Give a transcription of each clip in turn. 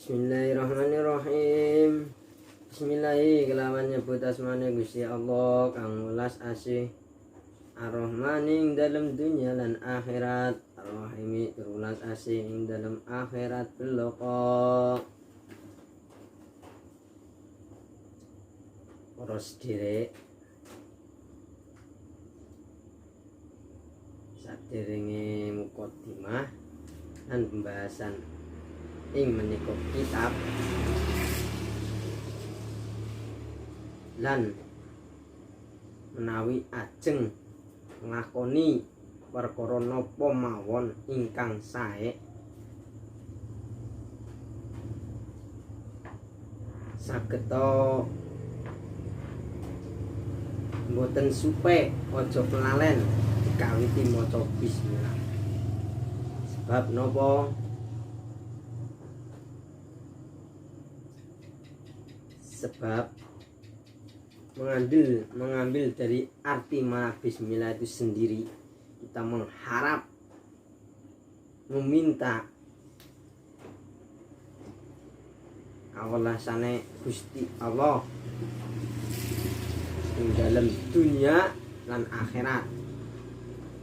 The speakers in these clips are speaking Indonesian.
Bismillahirrahmanirrahim. Bismillahi kelawan nyebut asmane Gusti Allah kang welas asih Ar-Rahman ing dalem dunya lan akhirat, Ar-Rahim terulas asih ing dalem akhirat beloko. Para sedherek, sadèrènge mukadimah lan pembahasan ing menika kitab lan menawi ajeng nglakoni perkara napa mawon ingkang sae sageta mboten supe aja pelalen dikawiti maca bismillah. Sebab napa? Sebab mengambil dari arti makna bismillah itu sendiri, kita mengharap, meminta kawelasane Gusti Allah ing dalam dunia lan akhirat,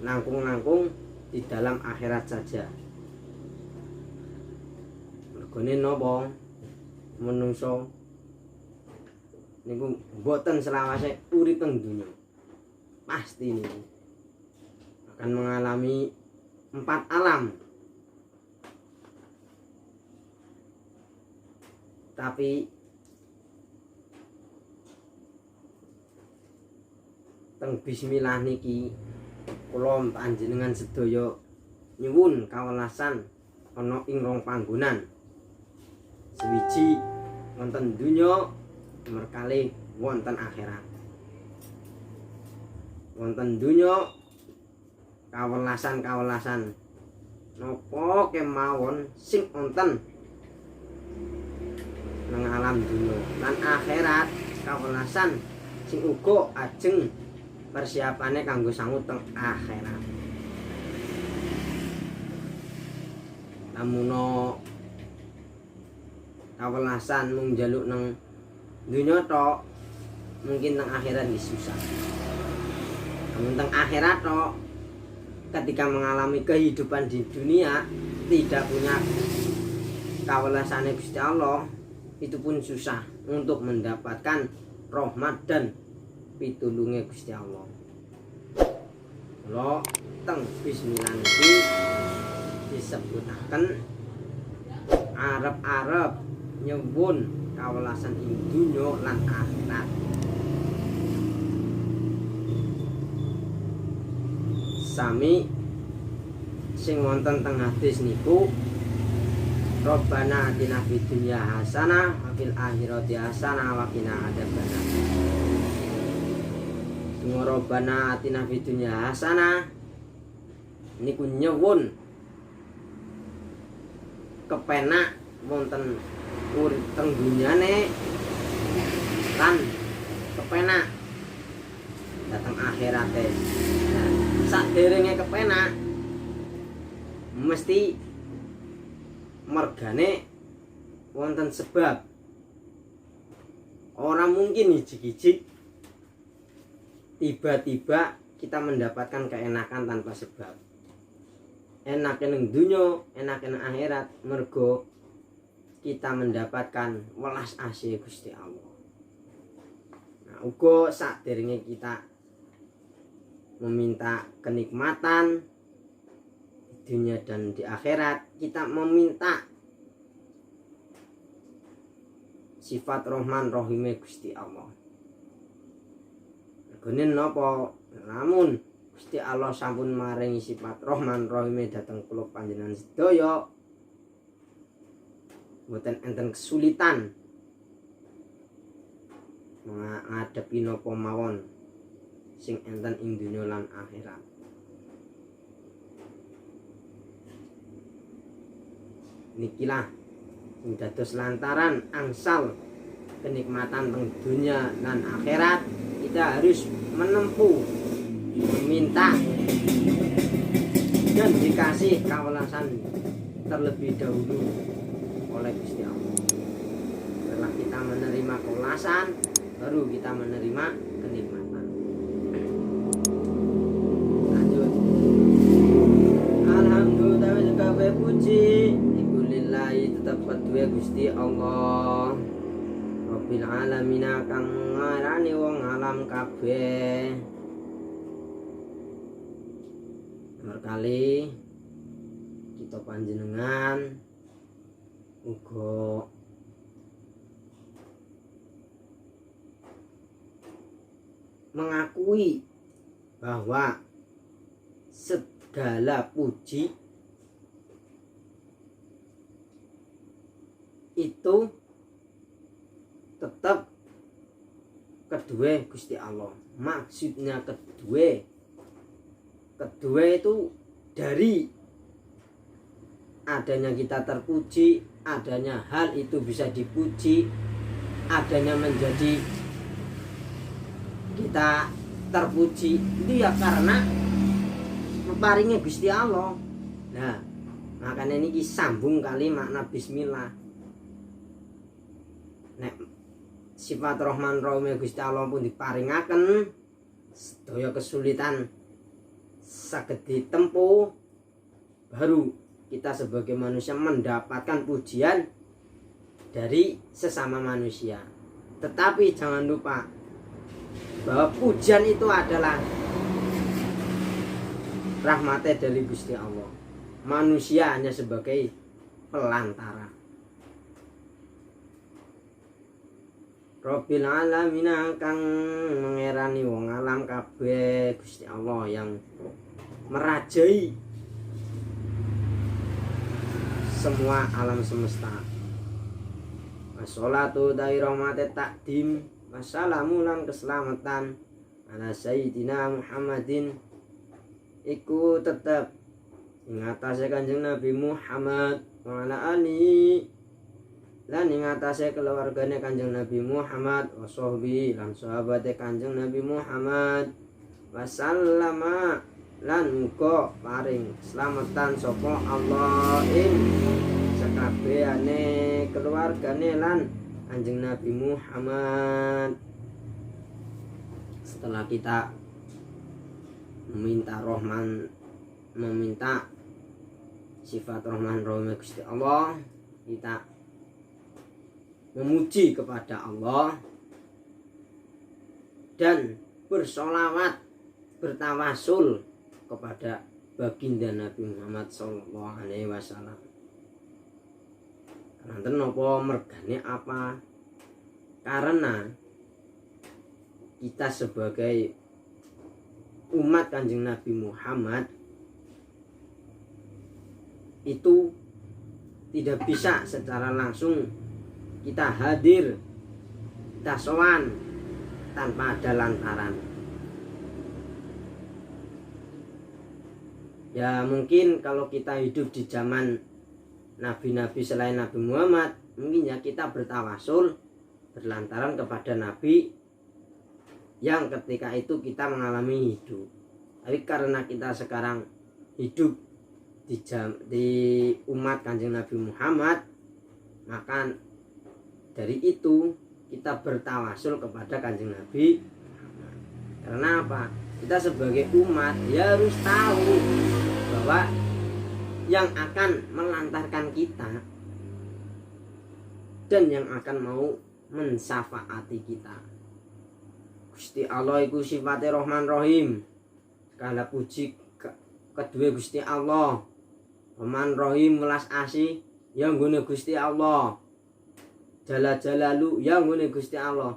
nangkung di dalam akhirat saja. Mergone napa? Menungso niku mboten selawase urip teng dunya. Pasti niku akan mengalami 4 alam. Tapi teng bismillah niki kula panjenengan sedaya nyuwun kawelasan ana ing rong panggonan. Sewiji wonten dunya, nomor kali wonten akhirat. Wonten dunya kawelasan napa kemawon sing wonten nang alam dunya, lan akhirat kawelasan sing uga ajeng persiapane kanggo sangu teng akhirat. Namuna kawelasan mung njaluk nang dunia tok, mungkin teng akhirat susah. Namun teng akhirat tok, ketika mengalami kehidupan di dunia tidak punya kawelasane Gusti Allah, itu pun susah untuk mendapatkan rahmat dan pitulunge Gusti Allah. Lo teng bismillah niki disebutaken arep-arep nyuwun kawelasan ing dunya lan akhirat. Sami sing wonten teng hadis niku, Rabbana atina fid dunya hasanah wa fil akhirati hasanah wa qina adzabannar. Rabbana atina fid dunya hasanah niku nyuwun kepenak wonten urip teng dunyane kan kepenak datang akhirate. Nah, saderenge kepenak mesti mergane wonten sebab. Orang mungkin ijik-ijik tiba-tiba kita mendapatkan keenakan tanpa sebab. Enake ning dunya, enake ning akhirat mergo kita mendapatkan welas asih Gusti Allah. Nah, uga saderenge kita meminta kenikmatan di dunia dan di akhirat, kita meminta sifat Rahman Rahime Gusti Allah. Gene napa? Namun Gusti Allah sampun maringi sifat Rahman Rahime dhateng kula panjenengan sedaya, mboten enten kesulitan ngadepi napa mawon sing enten ing dunya lan akhirat. Nikilah sing dados lantaran angsal kenikmatan teng dunya lan akhirat, kita harus menempuh, meminta dan dikasih kawelasan terlebih dahulu oleh Gusti Allah. kita menerima keulasan, baru kita menerima kenikmatan. Lanjut. Alhamdulillah kabeh puji iku lillahi tetep kedue Gusti Allah. Rabbil alamin kang ngarani wong alam kabeh. Berkali kita panjenengan uga mengakui bahwa segala puji itu tetap kedua Gusti Allah. Maksudnya kedua itu dari adanya kita terpuji, adanya hal itu bisa dipuji, adanya menjadi kita terpuji itu ya karena meparingnya Gusti Allah. Nah, makanya ini sambung kali makna bismillah. Nek sifat Rahman Rahim Gusti Allah pun diparingaken, sedaya kesulitan saged ditempuh, baru kita sebagai manusia mendapatkan pujian dari sesama manusia. Tetapi jangan lupa bahwa pujian itu adalah rahmatnya dari Gusti Allah. Manusia hanya sebagai pelantara. Rabbil alamin kang mengerani wong alam kabeh, Gusti Allah yang merajai semua alam semesta. Wassalatu dari rahmate takdim, wassalamu lan keselamatan ala sayyidina Muhammadin iku tetep ing atase Kanjeng Nabi Muhammad wa ala ali lan ing atase keluargane Kanjeng Nabi Muhammad wa sahbi lan sahabate Kanjeng Nabi Muhammad wasallama lan muga paring selamatan sapa Allah ing sakabehane keluargane lan Kanjeng Nabi Muhammad. Setelah kita meminta Rahman, meminta sifat Rahman Rahim Gusti Allah, kita memuji kepada Allah dan bersolawat, bertawasul kepada baginda Nabi Muhammad sallallahu alaihi wasallam. Karena napa mergane apa? Karena kita sebagai umat Kanjeng Nabi Muhammad itu tidak bisa secara langsung kita hadir, kita sowan tanpa ada lantaran. Ya mungkin kalau kita hidup di zaman nabi-nabi selain Nabi Muhammad, mungkin ya kita bertawasul berlantaran kepada nabi yang ketika itu kita mengalami hidup. Tapi karena kita sekarang hidup di umat Kanjeng Nabi Muhammad, maka dari itu kita bertawasul kepada Kanjeng Nabi Muhammad. Karena apa? Kita sebagai umat ya harus tahu bahwa yang akan melantarkan kita dan yang akan mau mensyafaati kita Gusti Allah iku sifatnya Rahman Rahim. Segala puji kedua Gusti Allah. Rahman Rahim welas asih yang nggone Gusti Allah. Jala jalalu yang nggone Gusti Allah.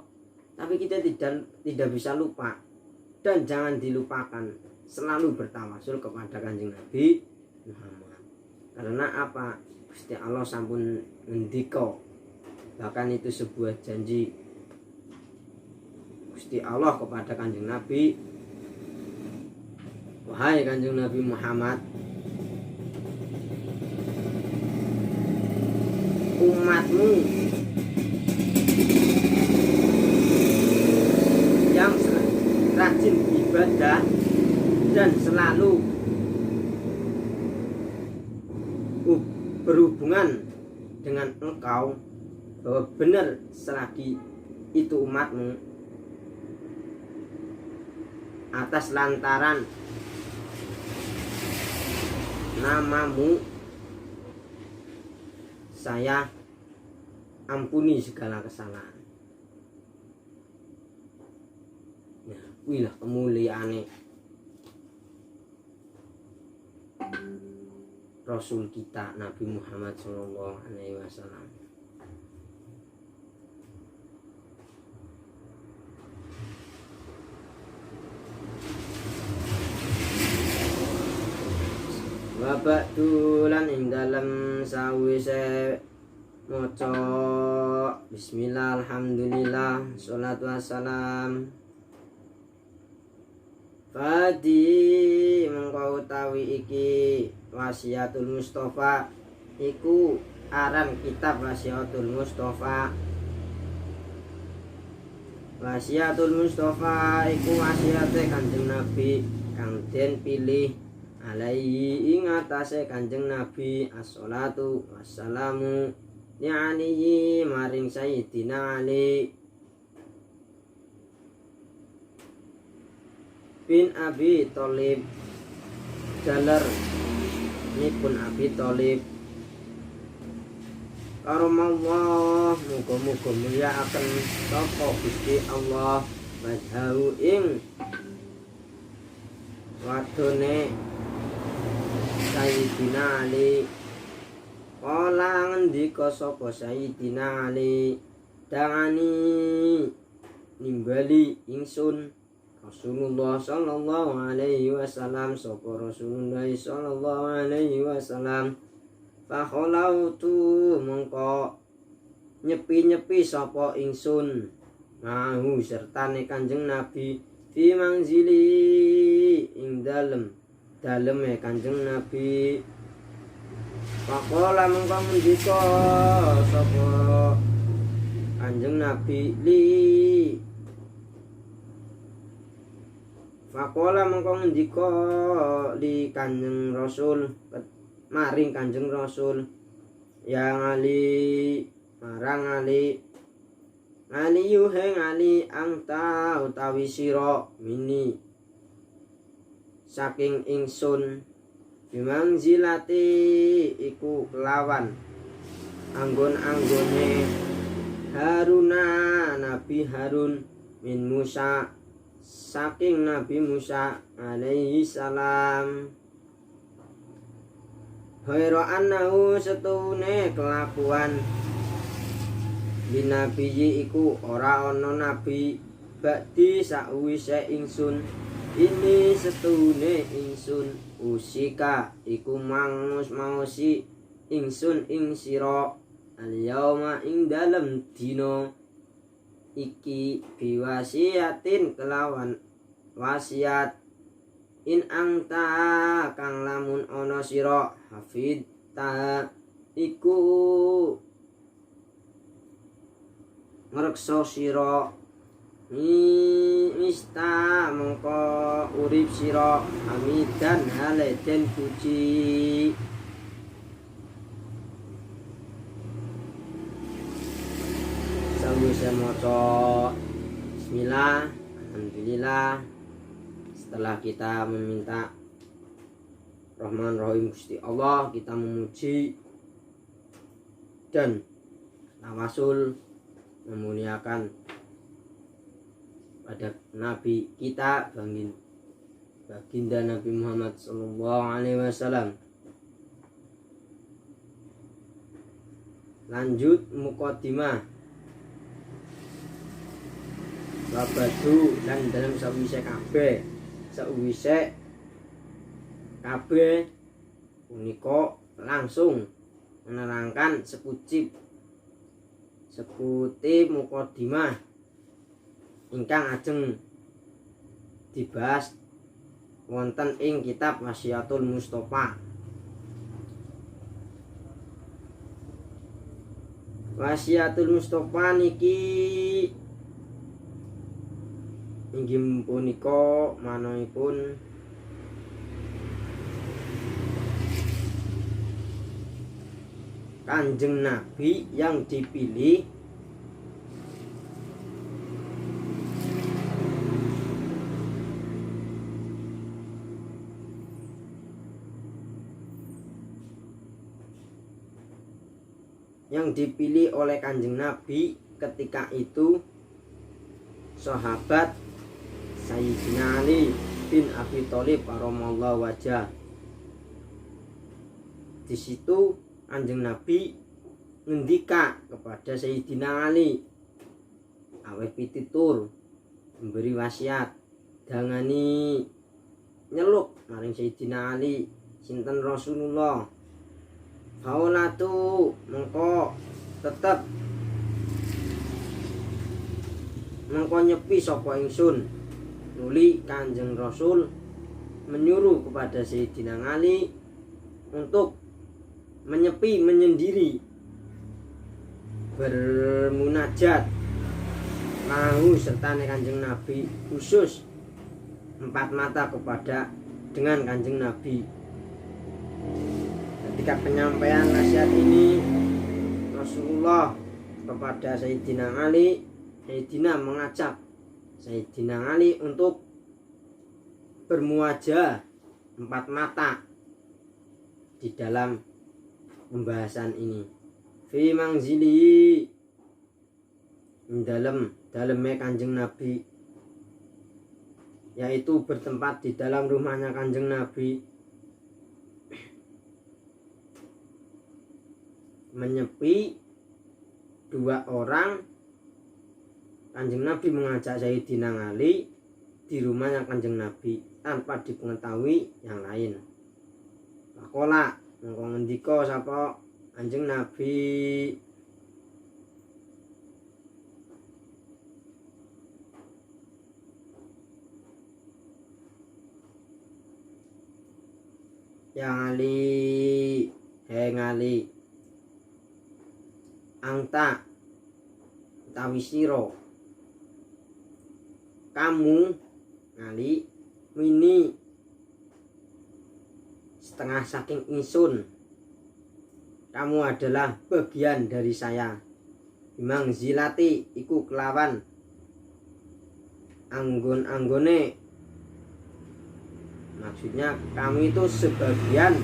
Tapi kita tidak bisa lupa dan jangan dilupakan selalu bertawasul kepada Kanjeng Nabi Muhammad. Karena apa? Gusti Allah sampun ngendika, bahkan itu sebuah janji Gusti Allah kepada Kanjeng Nabi, wahai Kanjeng Nabi Muhammad, umatmu yang rajin ibadah dan selalu berhubungan dengan engkau bahwa benar selagi itu umatmu atas lantaran namamu saya ampuni segala kesalahan. Nah, wilah kemuliaane Rasul kita Nabi Muhammad sallallahu alaihi wasallam. Wa ba'dulan ing dalem sawise maca bismillah alhamdulillah sholatu wassalam fadi mengko utawi iki wasiatul Mustafa iku aran kitab wasiatul Mustafa. Wasiatul Mustafa iku wasiate Kanjeng Nabi kang den pilih alaihi ing atase Kanjeng Nabi as-sholatu wassalamu li'alihi maring Sayyidina Ali bin Abi Thalib jaler nipun Abi Thalib karamallah muga-muga mulyakaken sapa Gusti Allah wajhahu ing wadone Sayyidina Ali. Kala ngendika sapa Sayyidina Ali dangani nimbali ingsun Rasulullah sallallahu alaihi wasallam sapa Rasulullah sallallahu alaihi wasallam fa khalautu mengko nyepi-nyepi sapa ingsun mahu sertane Kanjeng Nabi fi manzili ing daleme Kanjeng Nabi. Faqala mengko ngendika sapa Kanjeng Nabi Faqala mengko ngendika li Kanjeng Rasul maring Kanjeng Rasul yang Ali marang Ali yuheng Ali angta utawi sira mini saking ingsun bimangzilati iku kelawan anggon-anggone Haruna Nabi Harun min Musa saking Nabi Musa alaihi salam. Haira annahu setune kelakuan binabiyi iku ora ana nabi ba'di sakwise ingsun ini setune ingsun usika iku mangus-mangusi ingsun ing sira al-yauma ing dalem dina iki biwasiatin kelawan wasiat in angta kang lamun ana sira hafid ta iku ngreksa sira mista mengko urip sira hamidan hale den puji. Sawise maca bismillah alhamdulillah, setelah kita meminta Rahman Rahim Gusti Allah, kita memuji dan tawasul memuliakan pada Nabi kita baginda Nabi Muhammad sallallahu alaihi wasallam. Lanjut muqaddimah babadu dan dalam sawise kabeh punika langsung menerangkan seputi muqaddimah ingkang ajeng dibahas wonten ing kitab Wasiatul Mustafa. Wasiatul Mustafa niki inggih punika manahipun Kanjeng Nabi yang dipilih oleh Kanjeng Nabi ketika itu sahabat Sayyidina Ali bin Abi Thalib karamallahu wajah. Di situ Kanjeng Nabi ngendika kepada Sayyidina Ali aweh pititur memberi wasiat dangani nyeluk maring Sayyidina Ali sinten Rasulullah faulatu mengko tetep mengko nyepi sapa ingsun. Nuli Kanjeng Rasul menyuruh kepada Sayyidina Ali untuk menyepi menyendiri bermunajat lahu serta Kanjeng Nabi khusus empat mata kepada dengan Kanjeng Nabi. Ketika penyampaian nasihat ini Rasulullah kepada Sayyidina Ali, Sayyidina mengajak Sayyidina Ali untuk bermuajah empat mata di dalam pembahasan ini. Fi mangzili dalamnya Kanjeng Nabi, yaitu bertempat di dalam rumahnya Kanjeng Nabi, menyepi dua orang. Kanjeng Nabi mengajak Sayyidina Ali di rumahnya Kanjeng Nabi tanpa diketahui yang lain. Pakola mengko ngendika sapa Kanjeng Nabi, yang Ali, Ali angta utawi sira kamu Ali mini setengah saking ingsun, kamu adalah bagian dari saya. Imang zilati iku kelawan anggon-anggone, maksudnya kamu itu sebagian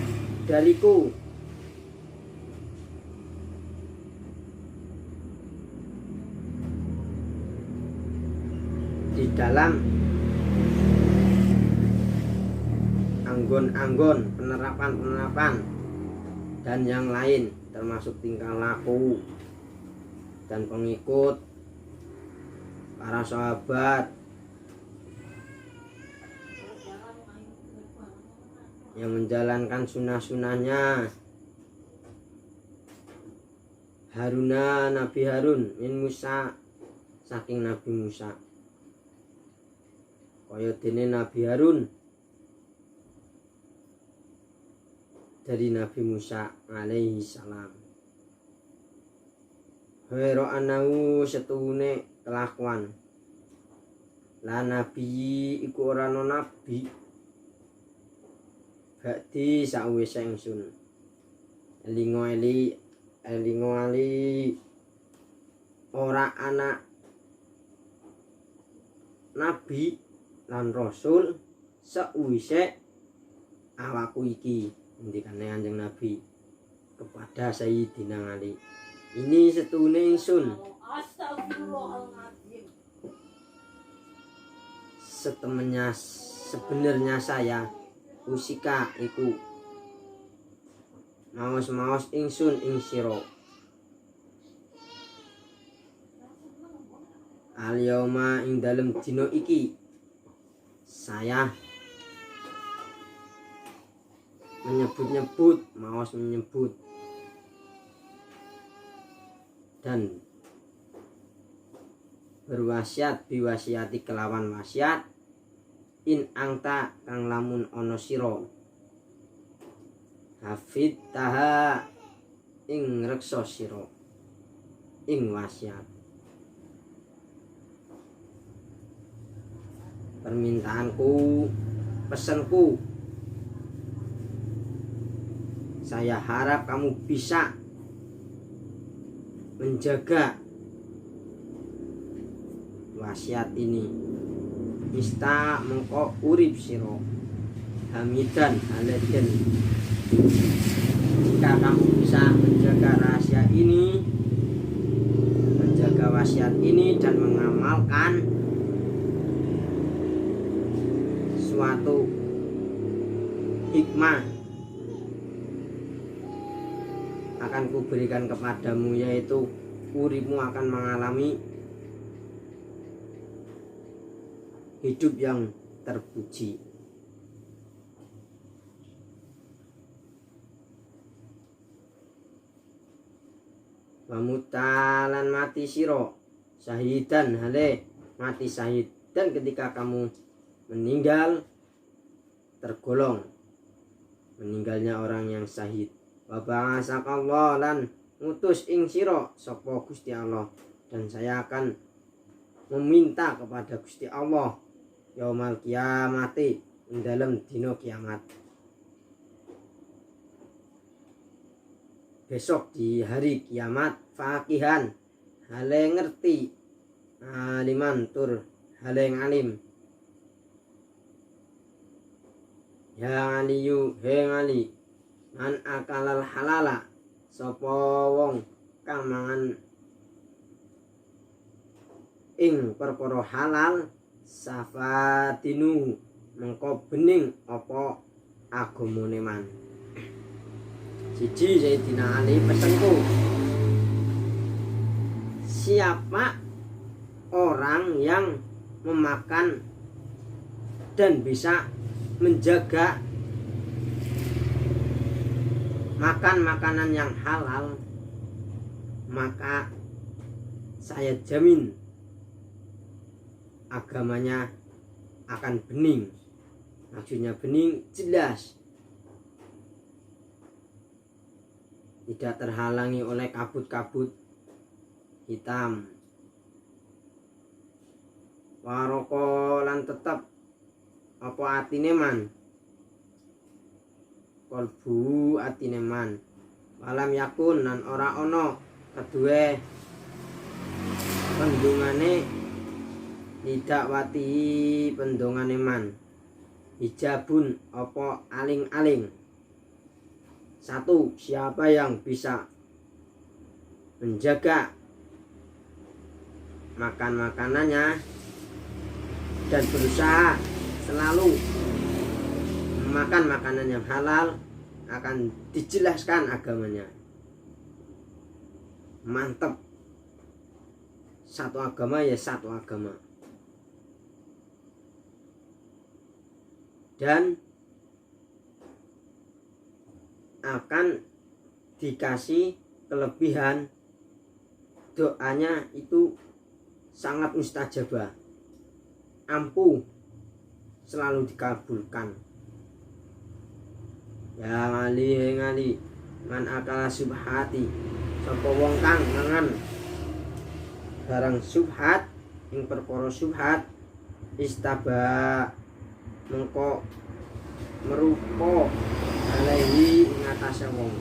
dariku. Di dalam anggon-anggon, penerapan-penerapan dan yang lain, termasuk tingkah laku dan pengikut para sahabat yang menjalankan sunnah-sunnahnya. Haruna Nabi Harun min Musa, saking Nabi Musa, kaya dene Nabi Harun dari Nabi Musa alaihi salam. Hero anahu setuhune kelakuan la nabi iku ora ana nabi bakti sawise ingsun. Elingo ali ora anak nabi lan rasul sawise awakku iki. Ngendikane Kanjeng Nabi kepada Sayyidina Ali, ini setune ingsun sebenarnya saya usika iku maos ingsun ing sira al-yauma ing dalem dina iki saya menyebut dan berwasiat biwasiati kelawan wasiat in angta kang lamun ana sira hafid taha ing reksa sira ing wasiat. Permintaanku, pesanku, saya harap kamu bisa menjaga wasiat ini. Ista mengko urip siro hamidan haladen. Jika kamu bisa menjaga rahasia ini, menjaga wasiat ini dan mengamalkan suatu hikmah akan kuberikan kepadamu, yaitu uripmu akan mengalami hidup yang terpuji. Pamutalan mati siro syahidan hale mati syahid, dan ketika kamu meninggal tergolong meninggalnya orang yang syahid. Wa ba'asakallah lan ngutus ing siro sapa Gusti Allah, dan saya akan meminta kepada Gusti Allah yaumal kiamati ing dalam dina kiamat. Besok di hari kiamat fakihan hale ngerti, aliman tur hale ngalim. Ya aliyu he ngali man akalal halala sapa wong kang mangan ing perkara halal safadinu mengko bening apa agamane man. Siji Sayyidina Ali pesenku, siapa orang yang memakan dan bisa menjaga makan makanan yang halal, maka saya jamin agamanya akan bening. Maksudnya bening jelas, tidak terhalangi oleh kabut-kabut hitam. Waroko lan tetap apa atine man, kolbu atine man, walam yakun nan ora ono kedue pendungane tidak wati pendungane man, hijabun apa aling-aling. Satu, siapa yang bisa menjaga makan makanannya dan berusaha selalu makan makanan yang halal, akan dijelaskan agamanya. Mantap. Satu agama ya satu agama. Dan akan dikasih kelebihan, doanya itu sangat mustajabah, ampuh, selalu dikabulkan. Ya ngali man akala subhati sapa wong kang mangan barang subhat ing perkara subhat, istaba mengko merupa alaihi ing atase wong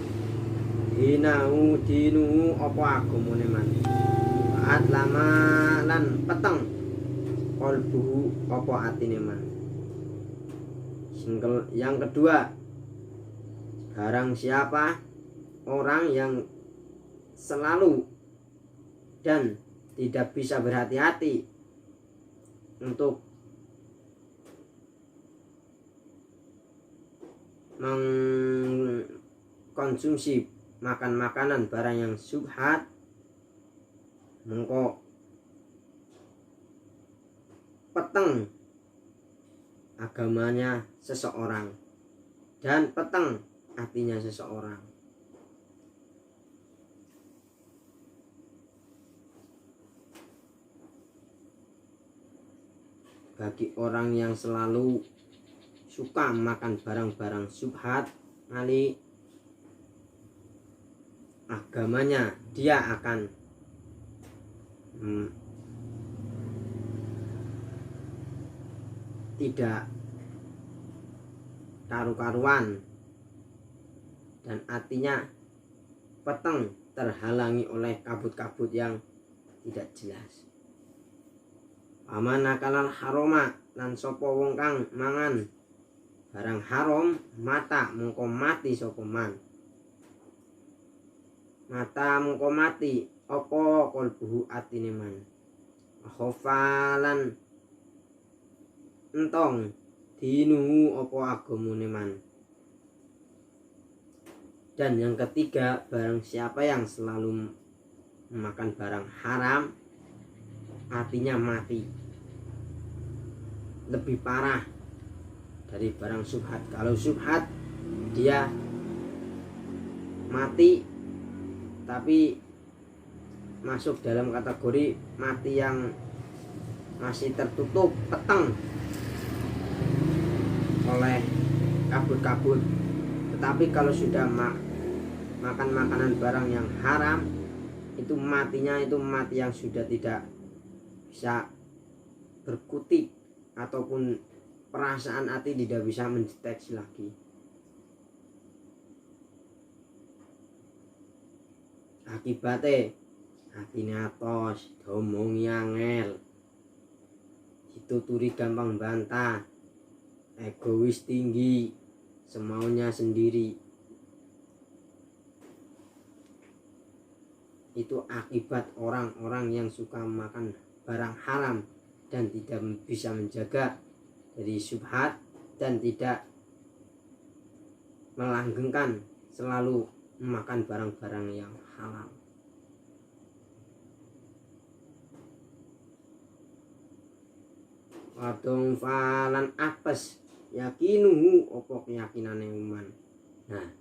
dinau dinu apa agamane man, at lama lan peteng qalbuhu apa atine man. Yang kedua, barang siapa orang yang selalu dan tidak bisa berhati-hati untuk mengkonsumsi makan makanan barang yang subhat, mengko peteng agamanya seseorang dan peteng hatinya seseorang. Bagi orang yang selalu suka makan barang-barang subhat, ngali agamanya dia akan tidak karu-karuan dan artinya peteng terhalangi oleh kabut-kabut yang tidak jelas. Paman akalal haroma lan sapa wong kang mangan barang haram mata mengko mati sapa man. Mata mengko mati apa kalbuhu atine man. Khofalan entong dinuhu apa agamane man. Dan yang ketiga, barang siapa yang selalu memakan barang haram, artinya mati. Lebih parah dari barang syubhat. Kalau syubhat dia mati tapi masuk dalam kategori mati yang masih tertutup peteng oleh kabut-kabut. Tetapi kalau sudah makan makanan barang yang haram, itu matinya itu mati yang sudah tidak bisa berkutik, ataupun perasaan hati tidak bisa mendeteksi lagi. Akibatnya hatinya atos, domongi angel, dituturi gampang bantah, egois tinggi, semaunya sendiri. Itu akibat orang-orang yang suka makan barang haram dan tidak bisa menjaga dari syubhat dan tidak melanggengkan selalu memakan barang-barang yang halal. Wadong falan apes yakinuhu opo keyakinane uman. Nah,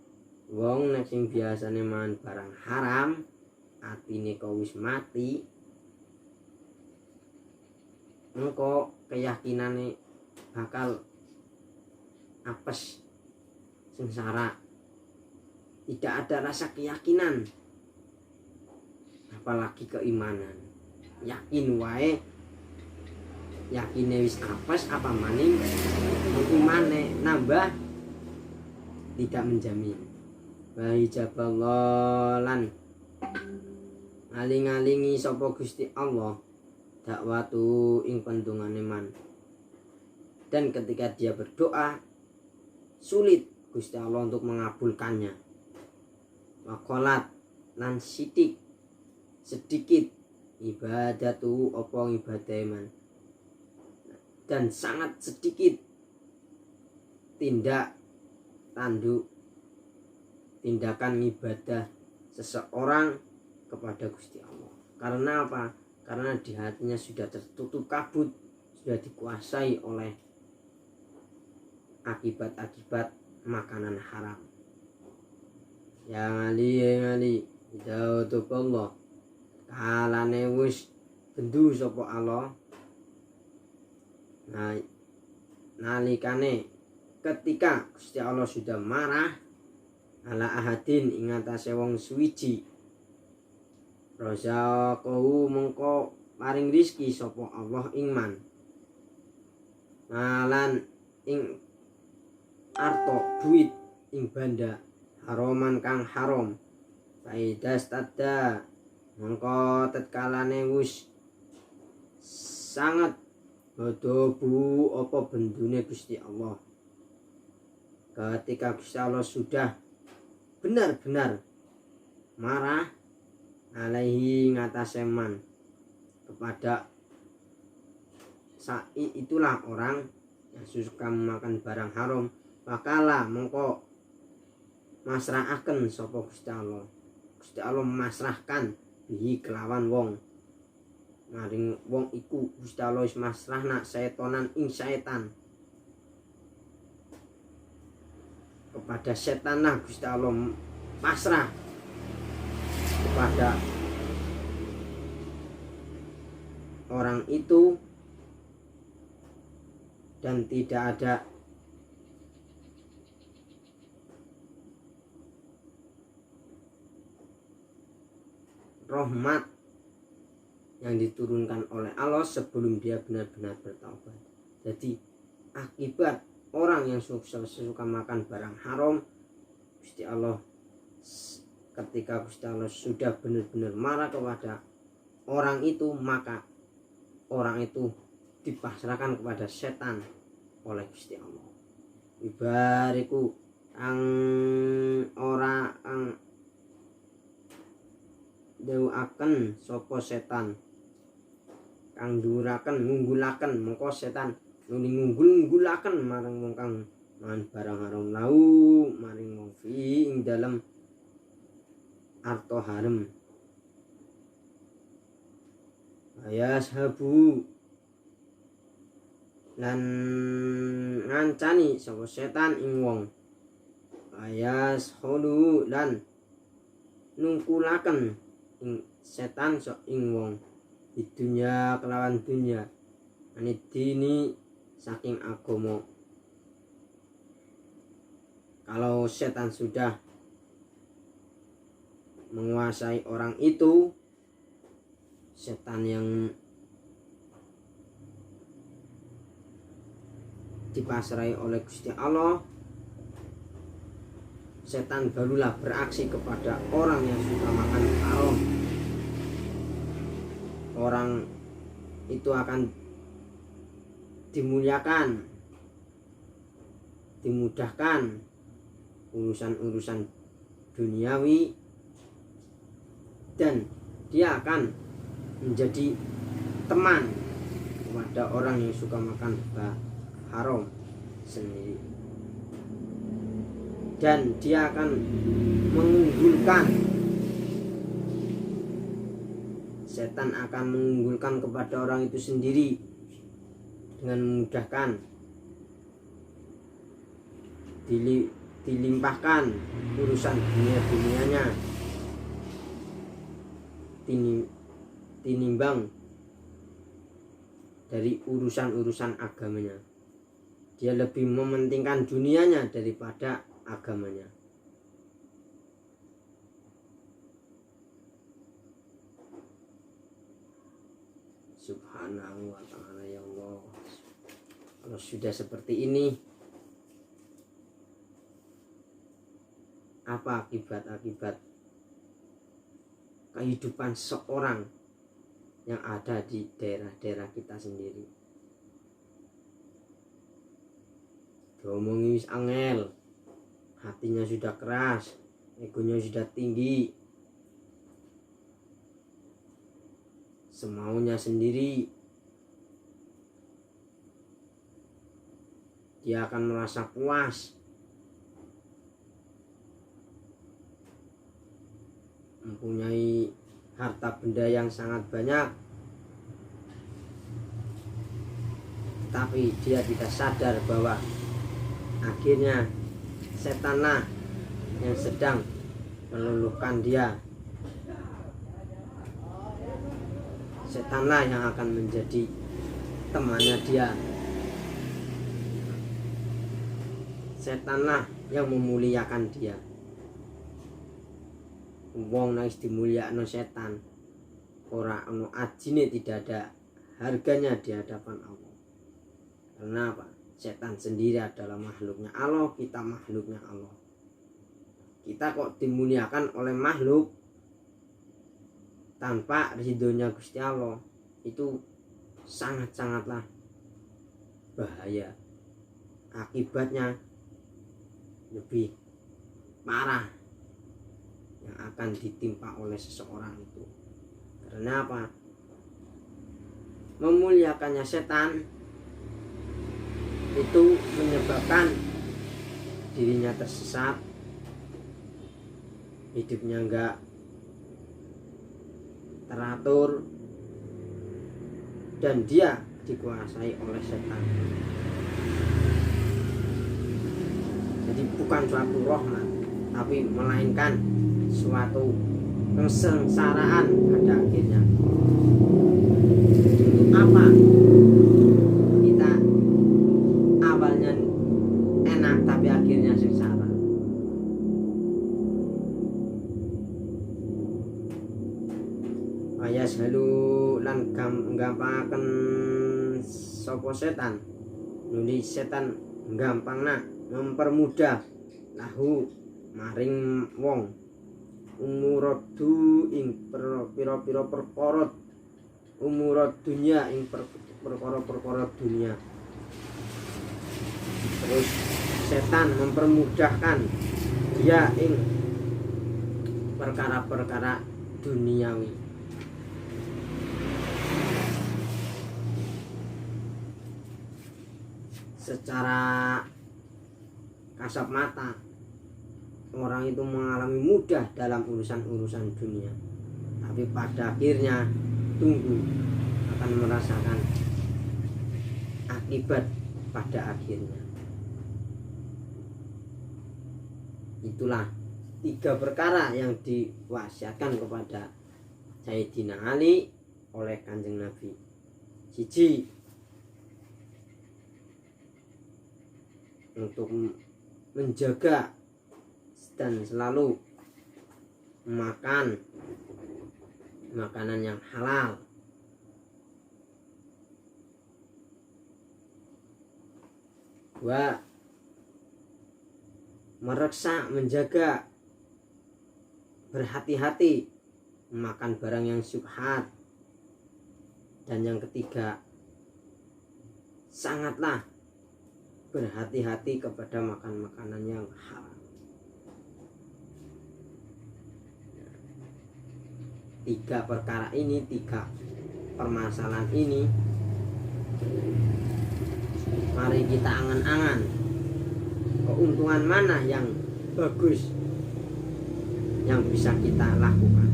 wong nek sing biasane mangan barang haram, atine kok wis mati, engko keyakinane bakal apes, sengsara, tidak ada rasa keyakinan, apalagi keimanan. Yakin wae, yakine wis apes apa maning imane nambah tidak menjamin. Wa hijaballan ngaling-alingi sapa Gusti Allah dakwatu ing pendungane man. Dan ketika dia berdoa sulit Gusti Allah untuk mengabulkannya. Waqalat lan sedikit ibadatu apa ibadah man. Dan sangat sedikit tindakan ibadah seseorang kepada Gusti Allah. Karena apa? Karena di hatinya sudah tertutup kabut, sudah dikuasai oleh akibat-akibat makanan haram. Yang ali jauh Allah kalane wis bendu sapa Allah. Nah, nalikane ketika Gusti Allah sudah marah ala ahadin ing atase wong suwiji, razaqahu mengko paring rizki sapa Allah ing man, malan ing arto duit ing banda haroman kang haram, faidas tada mengko tetkalane wis sangat bodobu apa bendune Gusti Allah. Ketika Gusti Allah sudah benar-benar marah alaihi ngatasé man kepada itulah orang yang suka memakan barang haram, wakala mengko masrahaken sapa Gusti Allah. Gusti Allah masrahkan bihi kelawan wong. Maring wong iku Gusti Allah wis masrahna setonan ing setan. Kepada setan nah Gusti Allah pasrah kepada orang itu, dan tidak ada rahmat yang diturunkan oleh Allah sebelum dia benar-benar bertaubat. Jadi akibat orang yang suka makan barang haram, Gusti Allah ketika Gusti Allah sudah benar-benar marah kepada orang itu, maka orang itu dipasrahkan kepada setan oleh Gusti Allah. Ibariku ang ora ang dewuaken sapa setan kang nduraken ngunggulaken mengko setan nuli ngunggul-ngunggulaken marang wong kang mangan barang haram lau maring wong fi ing dalem arto harem ayashabu lan ngancani sapa setan ing wong ayashulu lan nungkulaken ing setan sok ing wong di dunya kelawan dunya anit dini saking agama. Kalau setan sudah menguasai orang itu, setan yang dipasrai oleh Gusti Allah, setan barulah beraksi kepada orang yang suka makan haram. Orang itu akan dimuliakan, dimudahkan urusan-urusan duniawi, dan dia akan menjadi teman kepada orang yang suka makan haram sendiri, dan dia akan mengunggulkan, setan akan mengunggulkan kepada orang itu sendiri dengan memudahkan, dilimpahkan urusan dunia-dunianya tinimbang dari urusan-urusan agamanya. Dia lebih mementingkan dunianya daripada agamanya. Subhanahu wa ta'ala, ya Allah. Kalau sudah seperti ini, apa akibat-akibat kehidupan seorang yang ada di daerah-daerah kita sendiri? Diomongi wis angel, hatinya sudah keras, egonya sudah tinggi, semaunya sendiri. Dia akan merasa puas, mempunyai harta benda yang sangat banyak, tapi dia tidak sadar bahwa akhirnya setanlah yang sedang meluluhkan dia. Setanlah yang akan menjadi temannya dia. Setanlah yang memuliakan dia. Wong nangis dimulyakno setan, ora ono ajine, tidak ada harganya di hadapan Allah. Karena apa? Setan sendiri adalah makhluknya Allah, kita makhluknya Allah. Kita kok dimuliakan oleh makhluk tanpa ridhonya Gusti Allah, itu sangat-sangatlah bahaya. Akibatnya lebih parah yang akan ditimpa oleh seseorang itu. Karena apa? Memuliakannya setan itu menyebabkan dirinya tersesat, hidupnya enggak teratur, dan dia dikuasai oleh setan. Jadi bukan suatu rahmat, tapi melainkan suatu kesengsaraan pada akhirnya. Untuk apa kita awalnya enak tapi akhirnya sengsara? Ayas halu lan gampaken sapa setan, nuli setan gampangna mempermudah lahu maring wong umuradu ing pira-pira perkara umurad dunya ing perkara-perkara dunia. Terus setan mempermudahkan dia ing perkara-perkara duniawi. Secara kasat mata orang itu mengalami mudah dalam urusan-urusan dunia, tapi pada akhirnya tunggu akan merasakan akibat pada akhirnya. Itulah 3 perkara yang diwasiatkan kepada Sayyidina Ali oleh Kanjeng Nabi. Siji, untuk menjaga dan selalu makan makanan yang halal. Dua, mereksa, menjaga, berhati-hati makan barang yang syubhat. Dan yang ketiga, sangatlah berhati-hati kepada makan makanan yang halal. 3 perkara ini, 3 permasalahan ini, mari kita angan-angan keuntungan mana yang bagus yang bisa kita lakukan,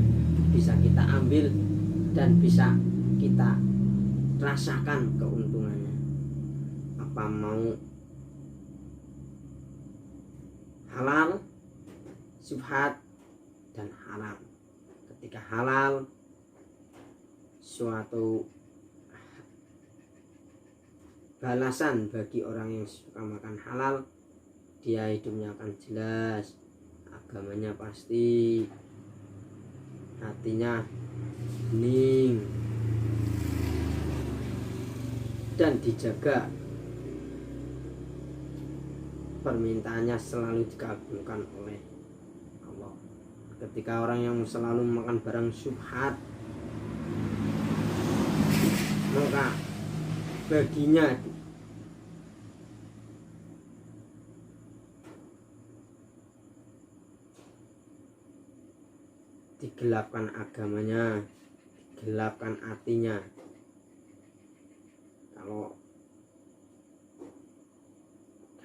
bisa kita ambil dan bisa kita rasakan keuntungannya. Apa mau halal, syubhat, dan haram? Ketika halal, suatu balasan bagi orang yang suka makan halal, dia hidupnya akan jelas, agamanya pasti, hatinya hening, dan dijaga, permintaannya selalu dikabulkan oleh Allah. Ketika orang yang selalu makan barang syubhat, maka baginya digelapkan agamanya, digelapkan hatinya. Kalau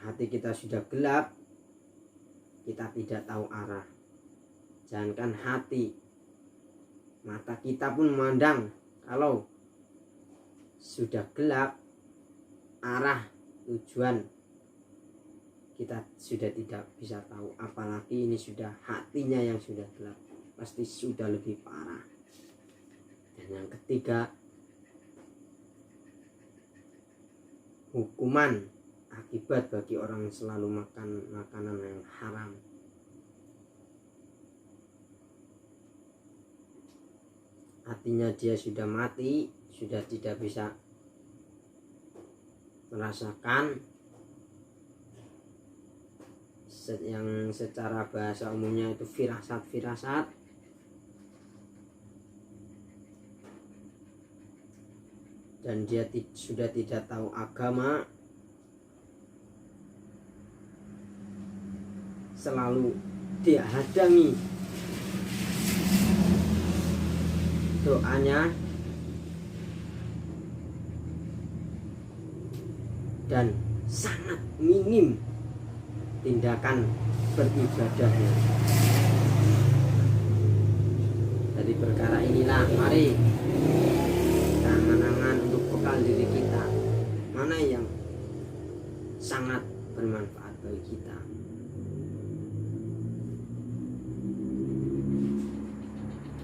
hati kita sudah gelap, kita tidak tahu arah. Jangankan hati, mata kita pun memandang. Kalau sudah gelap, arah tujuan kita sudah tidak bisa tahu. Apalagi ini sudah hatinya yang sudah gelap, pasti sudah lebih parah. Dan yang ketiga, hukuman akibat bagi orang yang selalu makan makanan yang haram. Artinya dia sudah mati, sudah tidak bisa merasakan yang secara bahasa umumnya itu firasat-firasat. Dan dia sudah tidak tahu agama, selalu dia hadangi doanya dan sangat minim tindakan beribadahnya. Dari perkara inilah mari kita angan-angan untuk bekal diri kita, mana yang sangat bermanfaat bagi kita.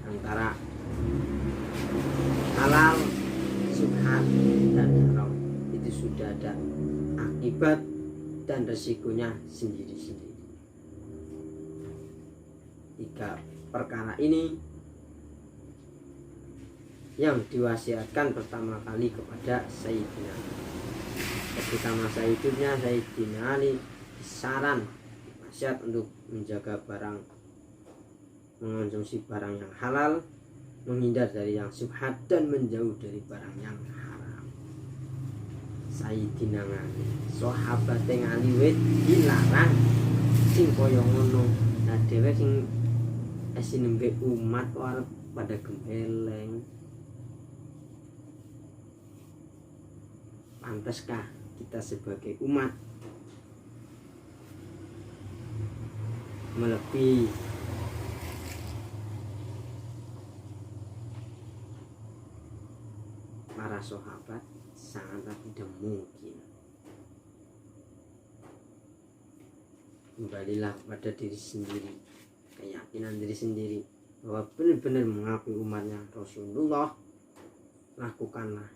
Antara halal, syubhat, dan haram itu sudah ada akibat dan resikonya sendiri-sendiri. 3 perkara ini yang diwasiatkan pertama kali kepada Sayyidina Ali. Ketika masa hidupnya Sayyidina Ali disaran, wasiat untuk menjaga barang mengonsumsi barang yang halal, menghindar dari yang syubhat, dan menjauh dari barang yang haram. Sayyidina Ali, sahabat yang Ali wit dilarang sing kaya ngono. Nah dhewe sing nembe umat kok arep pada gembeleng. Pantaskah kita sebagai umat melebihi para sahabat? Sangatlah tidak mungkin. Kembalilah pada diri sendiri, keyakinan diri sendiri bahwa benar-benar mengakui umatnya Rasulullah. Lakukanlah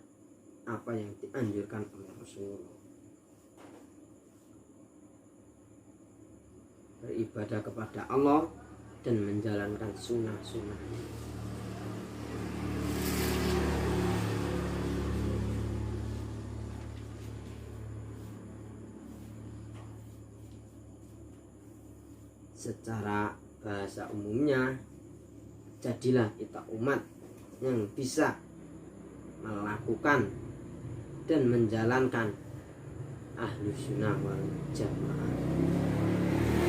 apa yang dianjurkan oleh Rasulullah. Beribadah kepada Allah dan menjalankan sunnah-sunnahnya. Secara bahasa umumnya, jadilah kita umat yang bisa melakukan dan menjalankan Ahlus Sunnah wal Jamaah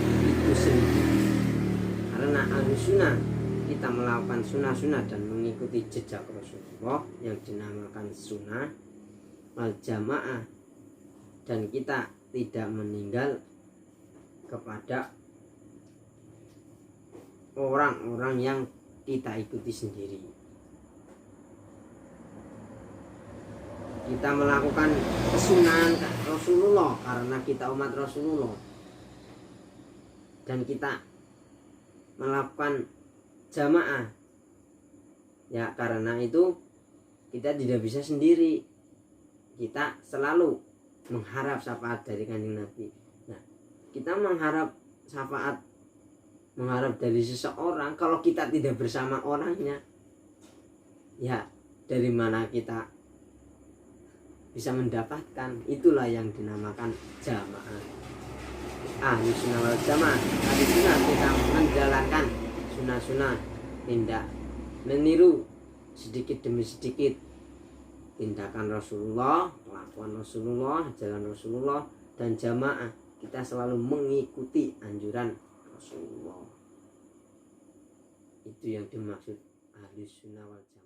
itu sendiri. Karena Ahlus Sunnah, kita melakukan sunnah-sunnah dan mengikuti jejak Rasulullah yang dinamakan sunnah wal Jamaah, dan kita tidak meninggal kepada orang-orang yang kita ikuti sendiri. Kita melakukan kesunahan Rasulullah karena kita umat Rasulullah, dan kita melakukan jamaah ya karena itu kita tidak bisa sendiri. Kita selalu mengharap syafaat dari Kanjeng Nabi. Nah, kita mengharap syafaat, mengharap dari seseorang kalau kita tidak bersama orangnya, ya dari mana kita bisa mendapatkan? Itulah yang dinamakan jamaah. Ahlus Sunnah wal Jamaah. Ahlus Sunnah kita menjalankan sunnah-sunnah, tidak meniru sedikit demi sedikit tindakan Rasulullah, kelakuan Rasulullah, jalan Rasulullah, dan jamaah kita selalu mengikuti anjuran Rasulullah. Itu yang dimaksud Ahlus Sunnah wal Jamaah.